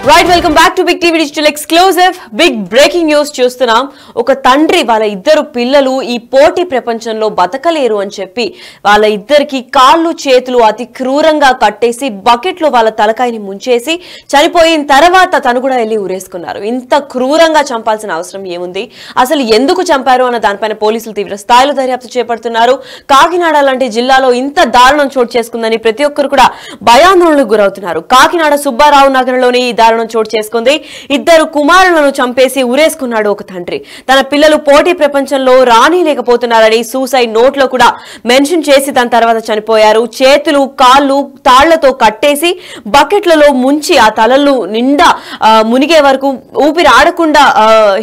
Right welcome back to big TV digital exclusive big breaking news చూస్తున్నాం. ఒక తండ్రి వాళ్ళ ఇద్దరు పిల్లలు ఈ పోటీ ప్రపంచంలో బతకలేరు అని చెప్పి వాళ్ళ ఇద్దరికి కాళ్ళు చేతులు అతి క్రూరంగా కట్టేసి బకెట్ లో వాళ్ళ తలకాయని ముంచేసి చనిపోయిన తర్వాత తను కూడా వెళ్ళి ఊరేసుకున్నారు. ఇంత క్రూరంగా చంపాల్సిన అవసరం ఏముంది, అసలు ఎందుకు చంపారు అన్న దానిపైన పోలీసులు తీవ్ర స్థాయిలో దర్యాప్తు చేపడుతున్నారు. కాకినాడ లాంటి జిల్లాలో ఇంత దారుణం చోటు చేసుకుందని ప్రతి ఒక్కరు కూడా భయాందోళనకు గురవుతున్నారు. కాకినాడ సుబ్బారావు నగరంలోని ఈ దారుణం చోటు చేసుకుంది. ఇద్దరు కుమారులను చంపేసి ఉరేసుకున్నాడు ఒక తండ్రి. తన పిల్లలు పోటీ ప్రపంచంలో రానిలేకపోతున్నారని సూసైడ్ నోట్ లో కూడా మెన్షన్ చేసి దాని తర్వాత చనిపోయారు. చేతులు కాళ్ళు తాళ్లతో కట్టేసి బకెట్లలో ముంచి ఆ తలలు నిండా మునిగే వరకు ఊపిరి ఆడకుండా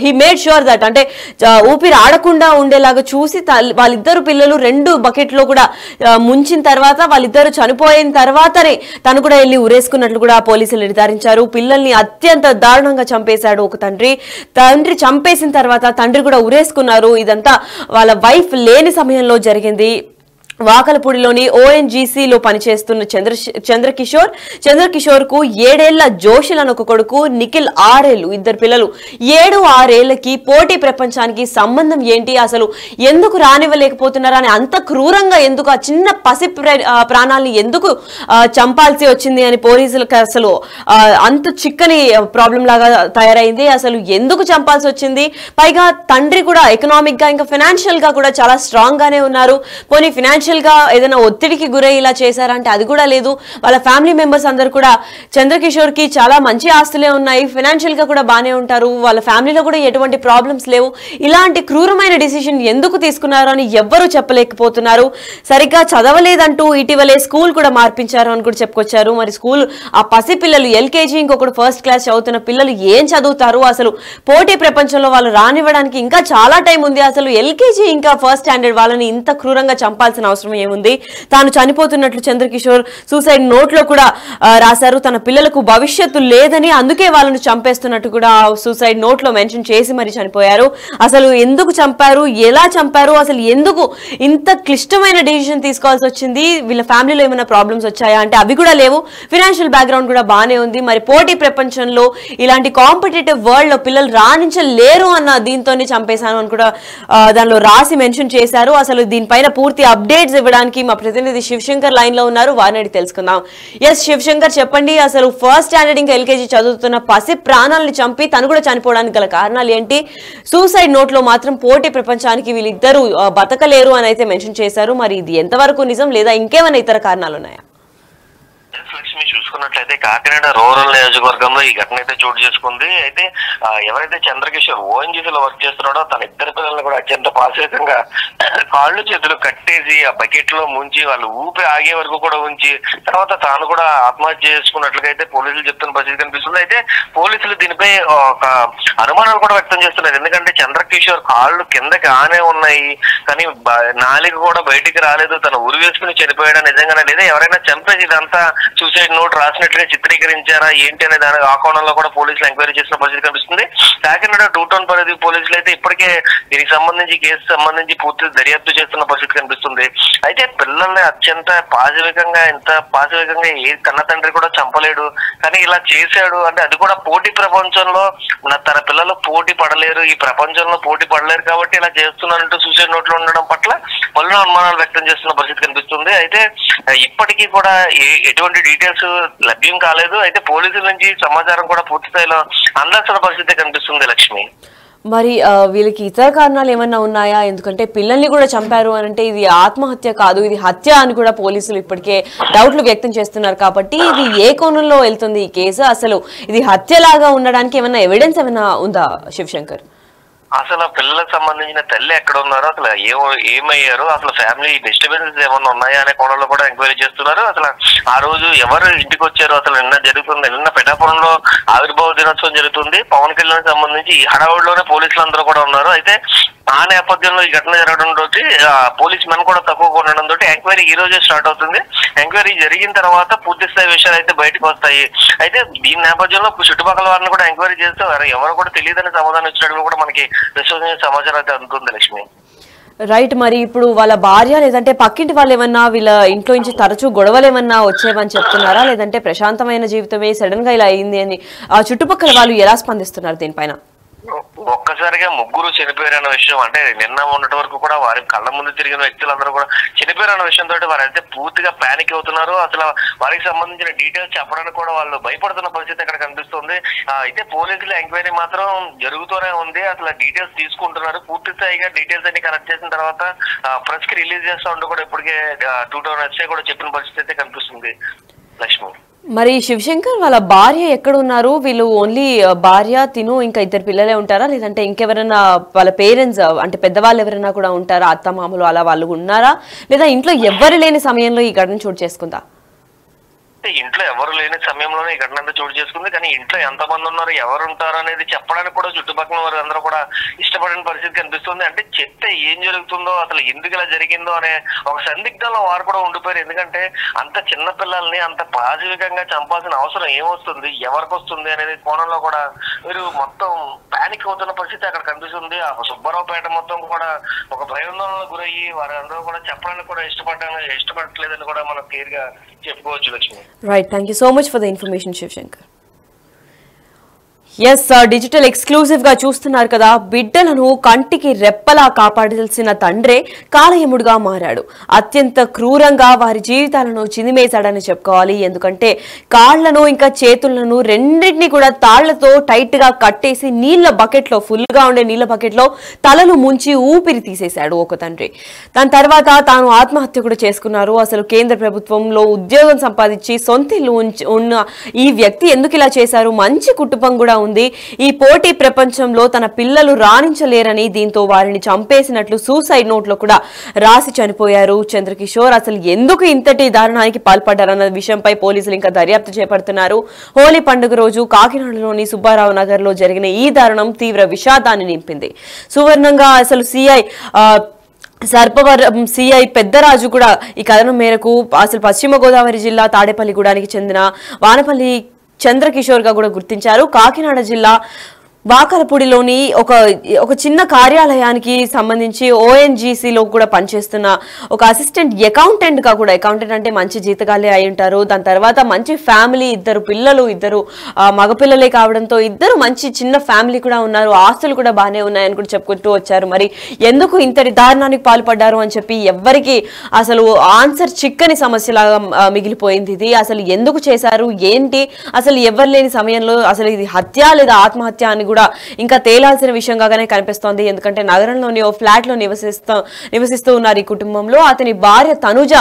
హీ మేడ్ ష్యూర్ దట్ అంటే ఊపిరి ఆడకుండా ఉండేలాగా చూసి వాళ్ళిద్దరు పిల్లలు రెండు బకెట్ లో కూడా ముంచిన తర్వాత వాళ్ళిద్దరు చనిపోయిన తర్వాతనే తను కూడా వెళ్ళి ఉరేసుకున్నట్లు కూడా పోలీసులు నిర్ధారించారు. పిల్లల్ని అత్యంత దారుణంగా చంపేశాడు ఒక తండ్రి. చంపేసిన తర్వాత తండ్రి కూడా ఉరేసుకున్నారు. ఇదంతా వాళ్ళ వైఫ్ లేని సమయంలో జరిగింది. వాకలపూడిలోని ఓఎన్జీసీలో పనిచేస్తున్న చంద్రకిషోర్ కు 7 ఏళ్ల జోషిల్ అని ఒక కొడుకు, నిఖిల్ 6 ఏళ్లు, ఇద్దరు పిల్లలు. 7-6 ఏళ్లకి పోటీ ప్రపంచానికి సంబంధం ఏంటి, అసలు ఎందుకు రానివ్వలేకపోతున్నారా అని అంత క్రూరంగా ఎందుకు ఆ చిన్న పసి ప్రాణాలని ఎందుకు చంపాల్సి వచ్చింది అని పోలీసులకు అసలు అంత చిక్కని ప్రాబ్లం లాగా తయారైంది. అసలు ఎందుకు చంపాల్సి వచ్చింది? పైగా తండ్రి కూడా ఎకనామిక్ గా ఇంకా ఫైనాన్షియల్ గా కూడా చాలా స్ట్రాంగ్ గానే ఉన్నారు. పోనీ ఫైనాన్షియల్ గా ఏదైనా ఒత్తిడికి గురై ఇలా చేశారంటే అది కూడా లేదు. వాళ్ళ ఫ్యామిలీ మెంబర్స్ అందరు కూడా చంద్రకిషోర్ కి చాలా మంచి ఆస్తులే ఉన్నాయి, ఫైనాన్షియల్ గా కూడా బానే ఉంటారు, వాళ్ళ ఫ్యామిలీలో కూడా ఎటువంటి ప్రాబ్లమ్స్ లేవు. ఇలాంటి క్రూరమైన డిసిషన్ ఎందుకు తీసుకున్నారు అని ఎవ్వరూ చెప్పలేకపోతున్నారు. సరిగ్గా చదవలేదంటూ ఇటీవలే స్కూల్ కూడా మార్పించారు అని కూడా చెప్పుకొచ్చారు. మరి స్కూల్ ఆ పసి పిల్లలు ఎల్కేజీ ఇంకొకటి ఫస్ట్ క్లాస్ చదువుతున్న పిల్లలు ఏం చదువుతారు? అసలు పోటీ ప్రపంచంలో వాళ్ళు రానివ్వడానికి ఇంకా చాలా టైం ఉంది. అసలు ఎల్కేజీ ఇంకా ఫస్ట్ స్టాండర్డ్ వాళ్ళని ఇంత క్రూరంగా చంపాల్సిన అవసరం ఏముంది? తాను చనిపోతున్నట్లు చంద్రకిషోర్ సూసైడ్ నోట్ లో కూడా రాశారు. తన పిల్లలకు భవిష్యత్తు లేదని అందుకే వాళ్ళను చంపేస్తున్నట్టు కూడా సూసైడ్ నోట్ లో మెన్షన్ చేసి మరి చనిపోయారు. అసలు ఎందుకు చంపారు, ఎలా చంపారు, అసలు ఎందుకు ఇంత క్లిష్టమైన డిసిషన్ తీసుకోవాల్సి వచ్చింది? వీళ్ళ ఫ్యామిలీలో ఏమైనా ప్రాబ్లమ్స్ వచ్చాయా అంటే అవి కూడా లేవు. ఫైనాన్షియల్ బ్యాక్గ్రౌండ్ కూడా బాగానే ఉంది. మరి పోటీ ప్రపంచంలో ఇలాంటి కాంపిటేటివ్ వరల్డ్ లో పిల్లలు రాణించలేరు అన్న దీంతోనే చంపేశాను అని కూడా దానిలో రాసి మెన్షన్ చేశారు. అసలు దీనిపైన పూర్తి అప్డేట్స్ ఇవ్వడానికి మా ప్రతినిధి శివశంకర్ లైన్ లో ఉన్నారు. వారిని అడిగి తెలుసుకుందాం. ఎస్ శివశంకర్, చెప్పండి, అసలు ఫస్ట్ స్టాండర్డ్ ఇంకా ఎల్కేజీ చదువుతున్న పసి ప్రాణాలను చంపి తను కూడా చనిపోవడానికి గల కారణాలు ఏంటి? సూసైడ్ నోట్ లో మాత్రం పోటీ ప్రపంచానికి వీళ్ళిద్దరూ బతకలేరు అని అయితే మెన్షన్ చేశారు. మరి ఇది ఎంతవరకు నిజం, లేదా ఇంకేమైనా ఇతర కారణాలు ఉన్నాయా? లక్ష్మి, చూసుకున్నట్లయితే కాకినాడ రూరల్ నియోజకవర్గంలో ఈ ఘటన అయితే చోటు చేసుకుంది. అయితే ఎవరైతే చంద్రకిషోర్ ఓఎన్జీసీలో వర్క్ చేస్తున్నాడో తన ఇద్దరు పిల్లల్ని కూడా అత్యంత పాశవికంగా కాళ్ళు చేతులు కట్టేసి ఆ బకెట్ లో ముంచి వాళ్ళు ఊపిరి ఆగే వరకు కూడా ఉంచి తర్వాత తాను కూడా ఆత్మహత్య చేసుకున్నట్లుగా అయితే పోలీసులు చెప్తున్న పరిస్థితి కనిపిస్తుంది. అయితే పోలీసులు దీనిపై ఒక అనుమానాలు కూడా వ్యక్తం చేస్తున్నారు. ఎందుకంటే చంద్రకిషోర్ కాళ్ళు కిందకి ఆనే ఉన్నాయి, కానీ నాలిక కూడా బయటికి రాలేదు, తను ఉరి వేసుకుని చనిపోయాడా నిజంగానే, లేదా ఎవరైనా చంపేసి ఇదంతా సూసైడ్ నోట్ రాసినట్లుగా చిత్రీకరించారా ఏంటి అనే దాని ఆ కోణంలో కూడా పోలీసులు ఎంక్వైరీ చేసిన పరిస్థితి కనిపిస్తుంది. కాకినాడ 2 టౌన్ పరిధి పోలీసులు అయితే ఇప్పటికే దీనికి సంబంధించి కేసు సంబంధించి పూర్తి దర్యాప్తు చేస్తున్న పరిస్థితి కనిపిస్తుంది. అయితే పిల్లల్ని అత్యంత పాశవికంగా ఏ కన్న తండ్రి కూడా చంపలేడు, కానీ ఇలా చేశాడు అంటే అది కూడా పోటీ ప్రపంచంలో తన పిల్లలు పోటీ పడలేరు, ఈ ప్రపంచంలో పోటీ పడలేరు కాబట్టి ఇలా చేస్తున్నారంటూ సూసైడ్ నోట్ లో ఉండడం పట్ల పలు అనుమానాలు వ్యక్తం చేస్తున్న పరిస్థితి కనిపిస్తుంది. అయితే ఇప్పటికీ కూడా ఎటువంటి డీటెయిల్స్ లభ్యం కాలేదు. అయితే పోలీసుల నుంచి సమాచారం కూడా పూర్తి స్థాయిలో అందాల్సిన పరిస్థితి కనిపిస్తుంది. లక్ష్మి, మరి వీళ్ళకి ఇతర కారణాలు ఏమన్నా ఉన్నాయా? ఎందుకంటే పిల్లల్ని కూడా చంపారు అని అంటే ఇది ఆత్మహత్య కాదు, ఇది హత్య అని కూడా పోలీసులు ఇప్పటికే డౌట్లు వ్యక్తం చేస్తున్నారు. కాబట్టి ఇది ఏ కోణంలో వెళ్తుంది ఈ కేసు? అసలు ఇది హత్యలాగా ఉండడానికి ఏమన్నా ఎవిడెన్స్ ఏమైనా ఉందా శివశంకర్? అసలు పిల్లలకు సంబంధించిన తల్లి ఎక్కడ ఉన్నారో, అసలు ఏమయ్యారు, అసలు ఫ్యామిలీ డిస్టర్బెన్సెస్ ఏమన్నా ఉన్నాయా అనే కోణంలో కూడా ఎంక్వైరీ చేస్తున్నారు. అసలు ఆ రోజు ఎవరు ఇంటికి వచ్చారు, అసలు నిన్న పిఠాపురంలో ఆవిర్భావ దినోత్సవం జరుగుతుంది. పవన్ కళ్యాణ్ సంబంధించి ఈ హడావుడిలోనే పోలీసులు అందరూ కూడా ఉన్నారు. అయితే ఆ నేపథ్యంలో ఈ ఘటన జరగడంతో పోలీస్ మెన్ కూడా తక్కువ ఉండడంతో ఎంక్వైరీ ఈ రోజే స్టార్ట్ అవుతుంది. ఎంక్వైరీ జరిగిన తర్వాత పూర్తి స్థాయి విషయాలు అయితే బయటకు వస్తాయి. అయితే దీని నేపథ్యంలో చుట్టుపక్కల వారిని కూడా ఎంక్వైరీ చేస్తే ఎవరు కూడా తెలియదని సమాధానం ఇచ్చినట్లు కూడా మనకి విశ్వసనీయ సమాచారం అయితే అందుతుంది. లక్ష్మి, రైట్. మరి ఇప్పుడు వాళ్ళ భార్య లేదంటే పక్కింటి వాళ్ళు ఏమన్నా వీళ్ళ ఇంట్లో నుంచి తరచూ గొడవలు ఏమన్నా వచ్చేవని చెప్తున్నారా, లేదంటే ప్రశాంతమైన జీవితమే సడన్ గా ఇలా అయింది అని చుట్టుపక్కల వాళ్ళు ఎలా స్పందిస్తున్నారు దీనిపైన? ఒక్కసారిగా ముగ్గురు చనిపోయారన్న విషయం, అంటే నిన్న ఉన్నటి వరకు కూడా వారి కళ్ళ ముందు తిరిగిన వ్యక్తులందరూ కూడా చనిపోయారన్న విషయంతో వారైతే పూర్తిగా పానిక్ అవుతున్నారు. అసలు వారికి సంబంధించిన డీటెయిల్స్ చెప్పడానికి కూడా వాళ్ళు భయపడుతున్న పరిస్థితి అక్కడ కనిపిస్తుంది. అయితే పోలీసుల ఎంక్వైరీ మాత్రం జరుగుతూనే ఉంది. అసలు డీటెయిల్స్ తీసుకుంటున్నారు. పూర్తి స్థాయిగా డీటెయిల్స్ అన్ని కలెక్ట్ చేసిన తర్వాత ప్రెస్ కి రిలీజ్ చేస్తా ఉంటూ కూడా ఇప్పటికే 2000 SI కూడా చెప్పిన పరిస్థితి అయితే కనిపిస్తుంది లక్ష్మి. మరి శివశంకర్ వాళ్ళ భార్య ఎక్కడ ఉన్నారు? వీళ్ళు ఓన్లీ భార్య తిను ఇంకా ఇద్దరు పిల్లలే ఉంటారా, లేదంటే ఇంకెవరైనా వాళ్ళ పేరెంట్స్ అంటే పెద్దవాళ్ళు ఎవరైనా కూడా ఉంటారా, అత్త మామలు అలా వాళ్ళు ఉన్నారా, లేదా ఇంట్లో ఎవ్వరు లేని సమయంలో ఈ ఘటన చోటు చేసుకుందా? ఇంట్లో ఎవరు లేని సమయంలోనే ఈ ఘటన అంతా చోటు చేసుకుంది. కానీ ఇంట్లో ఎంతమంది ఉన్నారు, ఎవరు ఉంటారు అనేది చెప్పడానికి కూడా చుట్టుపక్కల వారు అందరూ కూడా ఇష్టపడిన పరిస్థితి కనిపిస్తుంది. అంటే చెప్తే ఏం జరుగుతుందో, అసలు ఎందుకు ఇలా జరిగిందో అనే ఒక సందిగ్ధంలో వారు కూడా ఉండిపోయారు. ఎందుకంటే అంత చిన్న పిల్లల్ని అంత పాజిటివ్గా చంపాల్సిన అవసరం ఏమొస్తుంది, ఎవరికి వస్తుంది అనేది కోణంలో కూడా మీరు మొత్తం పానిక్ అవుతున్న పరిస్థితి అక్కడ కనిపిస్తుంది. ఆ సుబ్బారావుపేట మొత్తం కూడా ఒక భయాందోళనకు గురయ్యి వారందరూ కూడా చెప్పడానికి కూడా ఇష్టపడట్లేదని కూడా మనం క్లియర్ గా చెప్పుకోవచ్చు Lakshmi. Right. Thank you so much for the information, Shivshankar. Yes, digital exclusive గా చూస్తున్నారు కదా. బిడ్డలను కంటికి రెప్పలా కాపాడాల్సిన తండ్రే కాలయముడుగా మారాడు. అత్యంత క్రూరంగా వారి జీవితాలను చిదిమేశాడని చెప్పుకోవాలి. ఎందుకంటే కాళ్లను ఇంకా చేతులను రెండింటినీ కూడా తాళ్లతో టైట్ గా కట్టేసి నీళ్ల బకెట్ లో, ఫుల్ గా ఉండే నీళ్ల బకెట్ లో తలలు ముంచి ఊపిరి తీసేశాడు ఒక తండ్రి. దాని తర్వాత తాను ఆత్మహత్య కూడా చేసుకున్నారు. అసలు కేంద్ర ప్రభుత్వంలో ఉద్యోగం సంపాదించి సొంత ఇల్లు ఉన్న ఈ వ్యక్తి ఎందుకు ఇలా చేశారు? మంచి కుటుంబం కూడా ఉంది. ఈ పోటీ ప్రపంచంలో తన పిల్లలు రాణించలేరని దీంతో వారిని చంపేసినట్లు సూసైడ్ నోట్ లో కూడా రాసి చనిపోయారు చంద్రకిషోర్. అసలు ఎందుకు ఇంతటి దారుణానికి పాల్పడ్డారన్న విషయంపై పోలీసులు ఇంకా దర్యాప్తు చేపడుతున్నారు. హోలీ పండుగ రోజు కాకినాడలోని సుబ్బారావు నగర్ లో జరిగిన ఈ దారుణం తీవ్ర విషాదాన్ని నింపింది. సువర్ణంగా అసలు సర్పవరం సిఐ పెద్దరాజు కూడా ఈ కథనం మేరకు అసలు పశ్చిమ గోదావరి జిల్లా తాడేపల్లిగూడానికి చెందిన వానపల్లి చంద్రకిషోర్ గా కూడా గుర్తించారు. కాకినాడ జిల్లా వాకలపూడిలోని ఒక చిన్న కార్యాలయానికి సంబంధించి ఓఎన్జీసీలో కూడా పనిచేస్తున్న ఒక అసిస్టెంట్ అకౌంటెంట్ గా కూడా, అకౌంటెంట్ అంటే మంచి జీతగాలే అయి ఉంటారు. దాని తర్వాత మంచి ఫ్యామిలీ, ఇద్దరు పిల్లలు, ఇద్దరు మగపిల్లలే కావడంతో ఇద్దరు మంచి చిన్న ఫ్యామిలీ కూడా ఉన్నారు. ఆస్తులు కూడా బాగానే ఉన్నాయని కూడా చెప్పుకుంటూ వచ్చారు. మరి ఎందుకు ఇంతటి దారుణానికి పాల్పడ్డారు అని చెప్పి ఎవ్వరికి అసలు ఆన్సర్ చిక్కని సమస్యలాగా మిగిలిపోయింది ఇది. అసలు ఎందుకు చేశారు, ఏంటి, అసలు ఎవరు లేని సమయంలో అసలు ఇది హత్య లేదా ఆత్మహత్య అని కూడా ఇంకా తేలాల్సిన విషయంగానే కనిపిస్తోంది. ఎందుకంటే నగరంలోని ఓ ఫ్లాట్ లో నివసిస్తూ ఉన్నారు ఈ కుటుంబంలో. అతని భార్య తనుజ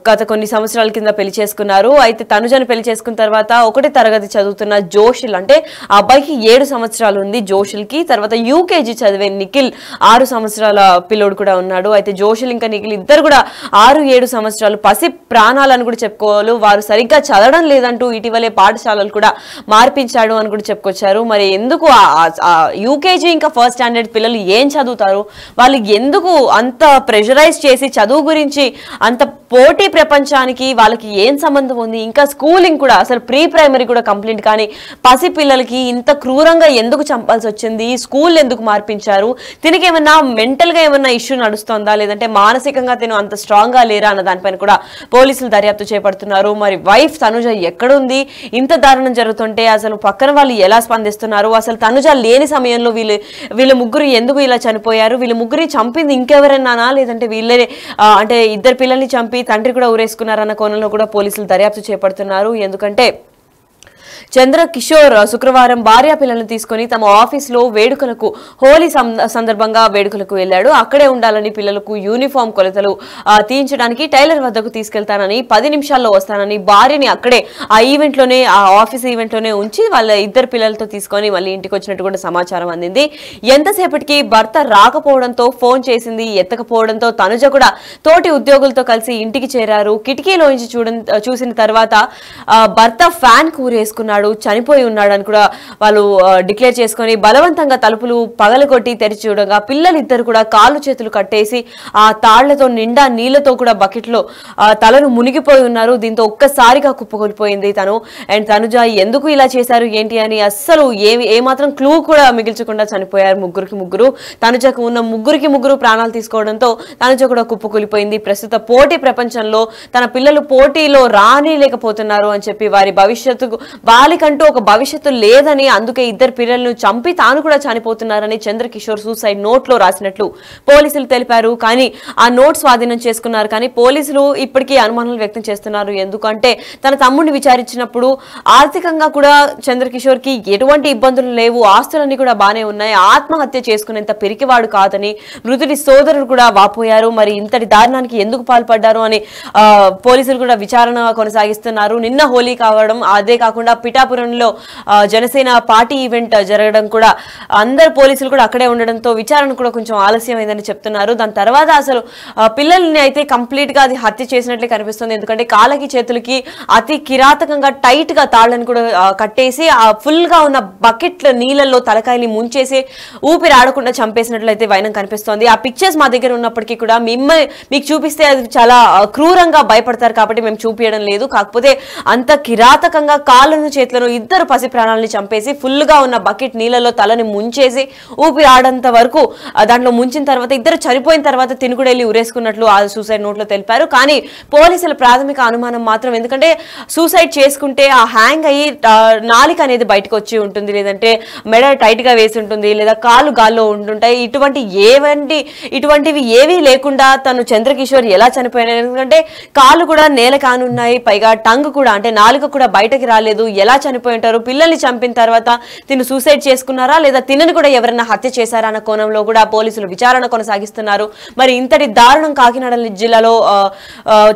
గత కొన్ని సంవత్సరాల కింద పెళ్లి చేసుకున్నారు. అయితే తనుజను పెళ్లి చేసుకున్న తర్వాత 1వ తరగతి చదువుతున్న జోషిల్, అంటే ఆ అబ్బాయికి 7 సంవత్సరాలు ఉంది జోషిల్ కి. తర్వాత యూకేజీ చదివే నిఖిల్ 6 సంవత్సరాల పిల్లోడు కూడా ఉన్నాడు. అయితే జోషిల్ ఇంకా నిఖిల్ ఇద్దరు కూడా 6-7 సంవత్సరాలు పసి ప్రాణాలను కూడా చెప్పుకోవాలి. వారు సరిగ్గా చదవడం లేదంటూ ఇటీవలే పాఠశాలలు కూడా మార్పించాడు అని కూడా చెప్పుకొచ్చారు. మరి ఎందుకు యూకేజీ ఇంకా ఫస్ట్ స్టాండర్డ్ పిల్లలు ఏం చదువుతారు? వాళ్ళు ఎందుకు అంత ప్రెషరైజ్ చేసి చదువు గురించి, అంత పోటీ ప్రపంచానికి వాళ్ళకి ఏం సంబంధం ఉంది? ఇంకా స్కూలింగ్ కూడా అసలు ప్రీ ప్రైమరీ కూడా కంప్లీట్ కానీ పసి పిల్లలకి ఇంత క్రూరంగా ఎందుకు చంపాల్సి వచ్చింది? స్కూల్ ఎందుకు మార్పించారు? తినకి ఏమన్నా మెంటల్ గా ఏమన్నా ఇష్యూ నడుస్తుందా, లేదంటే మానసికంగా తిను అంత స్ట్రాంగ్ గా లేరా అన్న దానిపైన కూడా పోలీసులు దర్యాప్తు చేపడుతున్నారు. మరి వైఫ్ తనుజ ఎక్కడుంది? ఇంత దారుణం జరుగుతుంటే అసలు పక్కన వాళ్ళు ఎలా స్పందిస్తున్నారు? అసలు తనుజ లేని సమయంలో వీళ్ళ ముగ్గురు ఎందుకు ఇలా చనిపోయారు? వీళ్ళ ముగ్గురి చంపింది ఇంకెవరన్నానా, లేదంటే వీళ్ళే అంటే ఇద్దరు పిల్లల్ని చంపి తండ్రి కూడా ఊరేసుకున్నారన్న కోణంలో కూడా పోలీసులు దర్యాప్తు చేపడుతున్నారు. ఎందుకంటే చంద్రకిషోర్ శుక్రవారం భార్య పిల్లలను తీసుకుని తమ ఆఫీసులో వేడుకలకు, హోలీ సందర్భంగా వేడుకలకు వెళ్లాడు. అక్కడే ఉండాలని, పిల్లలకు యూనిఫామ్ కొలతలు తీయించడానికి టైలర్ వద్దకు తీసుకెళ్తానని, 10 నిమిషాల్లో వస్తానని భార్యని అక్కడే ఆ ఆఫీస్ ఈవెంట్ లోనే ఉంచి వాళ్ళ ఇద్దరు పిల్లలతో తీసుకొని మళ్ళీ ఇంటికి వచ్చినట్టు కూడా సమాచారం అందింది. ఎంతసేపటికి భర్త రాకపోవడంతో ఫోన్ చేసింది, ఎత్తకపోవడంతో తనుజ కూడా తోటి ఉద్యోగులతో కలిసి ఇంటికి చేరారు. కిటికీలోంచి చూసిన తర్వాత భర్త ఫ్యాన్ కూరేసుకున్నారు. ఉన్నాడు, చనిపోయి ఉన్నాడు అని కూడా వాళ్ళు డిక్లేర్ చేసుకొని బలవంతంగా తలుపులు పగలగొట్టి తెరిచి చూడగా పిల్లలు ఇద్దరు కూడా కాళ్ళు చేతులు కట్టేసి ఆ తాళ్లతో నిండా నీళ్లతో కూడా బకెట్ లో తలను మునిగిపోయి ఉన్నారు. దీంతో ఒక్కసారిగా కుప్పకూలిపోయింది తను. అండ్ తనుజ ఎందుకు ఇలా చేశారు ఏంటి అని అస్సలు ఏమాత్రం క్లూ కూడా మిగిల్చకుండా చనిపోయారు ముగ్గురు. తనుజకు ఉన్న ముగ్గురు ప్రాణాలు తీసుకోవడంతో తనుజ కూడా కుప్పకూలిపోయింది. ప్రస్తుత పోటీ ప్రపంచంలో తన పిల్లలు పోటీలో రానిలేకపోతున్నారు అని చెప్పి వాళ్ళకంటూ ఒక భవిష్యత్తు లేదని, అందుకే ఇద్దరు పిల్లలను చంపి తాను కూడా చనిపోతున్నారని చంద్రకిషోర్ సూసైడ్ నోట్ లో రాసినట్లు పోలీసులు తెలిపారు. కానీ ఆ నోట్ స్వాధీనం చేసుకున్నారు. కానీ పోలీసులు ఇప్పటికీ అనుమానాలు వ్యక్తం చేస్తున్నారు. ఎందుకంటే తన తమ్ముడిని విచారించినప్పుడు ఆర్థికంగా కూడా చంద్రకిషోర్ కి ఎటువంటి ఇబ్బందులు లేవు, ఆస్తులన్నీ కూడా బానే ఉన్నాయి, ఆత్మహత్య చేసుకునేంత పిరికివాడు కాదని మృతుడి సోదరుడు కూడా వాపోయారు. మరి ఇంతటి దారుణానికి ఎందుకు పాల్పడ్డారు అని పోలీసులు కూడా విచారణ కొనసాగిస్తున్నారు. నిన్న హోలీ కావడం, అదే కాకుండా పిఠాపురంలో జనసేన పార్టీ ఈవెంట్ జరగడం కూడా అందరు పోలీసులు కూడా అక్కడే ఉండడంతో విచారణ కూడా కొంచెం ఆలస్యమైందని చెప్తున్నారు. దాని తర్వాత అసలు పిల్లల్ని అయితే కంప్లీట్ గా అది హత్య చేసినట్లే కనిపిస్తుంది. ఎందుకంటే కాళ్ళకి చేతులకి అతి కిరాతకంగా టైట్ గా తాళ్లను కూడా కట్టేసి ఆ ఫుల్ గా ఉన్న బకెట్ల నీళ్ళల్లో తలకాయని ముంచేసి ఊపిరి ఆడకుండా చంపేసినట్లయితే వైనం కనిపిస్తోంది. ఆ పిక్చర్స్ మా దగ్గర ఉన్నప్పటికీ కూడా మీకు చూపిస్తే అది చాలా క్రూరంగా భయపడతారు కాబట్టి మేము చూపించడం లేదు. కాకపోతే అంత కిరాతకంగా కాళ్ళను చేతులను ఇద్దరు పసి ప్రాణాలని చంపేసి ఫుల్ గా ఉన్న బకెట్ నీళ్ళలో తలని ముంచేసి ఊపిరి ఆడంత వరకు దాంట్లో ముంచిన తర్వాత ఇద్దరు చనిపోయిన తర్వాత తినుకుడెళ్ళి ఉరేసుకున్నట్లు ఆ సూసైడ్ నోట్ లో తెలిపారు. కానీ పోలీసుల ప్రాథమిక అనుమానం మాత్రం, ఎందుకంటే సూసైడ్ చేసుకుంటే ఆ హ్యాంగ్ అయ్యి నాలిక అనేది బయటకు వచ్చి ఉంటుంది, లేదంటే మెడ టైట్ గా వేసి ఉంటుంది, లేదా కాళ్ళు గాల్లో ఉంటుంటాయి. ఇటువంటివి ఏవీ లేకుండా తను చంద్రకిషోర్ ఎలా చనిపోయాడు? ఎందుకంటే కాళ్ళు కూడా నేల కానున్నాయి, పైగా టంగ్ కూడా అంటే నాలుక కూడా బయటకి రాలేదు. ఎలా చనిపోయి ఉంటారు? పిల్లల్ని చంపిన తర్వాత తిను సూసైడ్ చేసుకున్నారా లేదా తినని కూడా ఎవరైనా హత్య చేశారా అన్న కోణంలో కూడా పోలీసులు విచారణ కొనసాగిస్తున్నారు. మరి ఇంతటి దారుణం కాకినాడ జిల్లాలో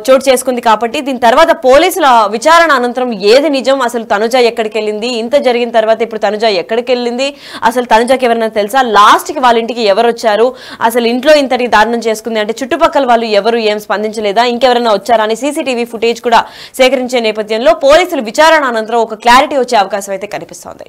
చోటు చేసుకుంది కాబట్టి దీని తర్వాత పోలీసుల విచారణ అనంతరం ఏది నిజం, అసలు తనుజ ఎక్కడికి వెళ్ళింది, ఇంత జరిగిన తర్వాత ఇప్పుడు తనుజ ఎక్కడికి వెళ్ళింది, అసలు తనుజకి ఎవరైనా తెలుసా, లాస్ట్ కి వాళ్ళ ఇంటికి ఎవరు వచ్చారు, అసలు ఇంట్లో ఇంతటి దారుణం చేసుకుంది అంటే చుట్టుపక్కల వాళ్ళు ఎవరు ఏం స్పందించలేదా, ఇంకెవరైనా వచ్చారా అని సీసీటీవీ ఫుటేజ్ కూడా సేకరించే నేపథ్యంలో పోలీసులు విచారణ అనంతరం ఒక క్లారిటీ వచ్చే అవకాశం అయితే కనిపిస్తోంది.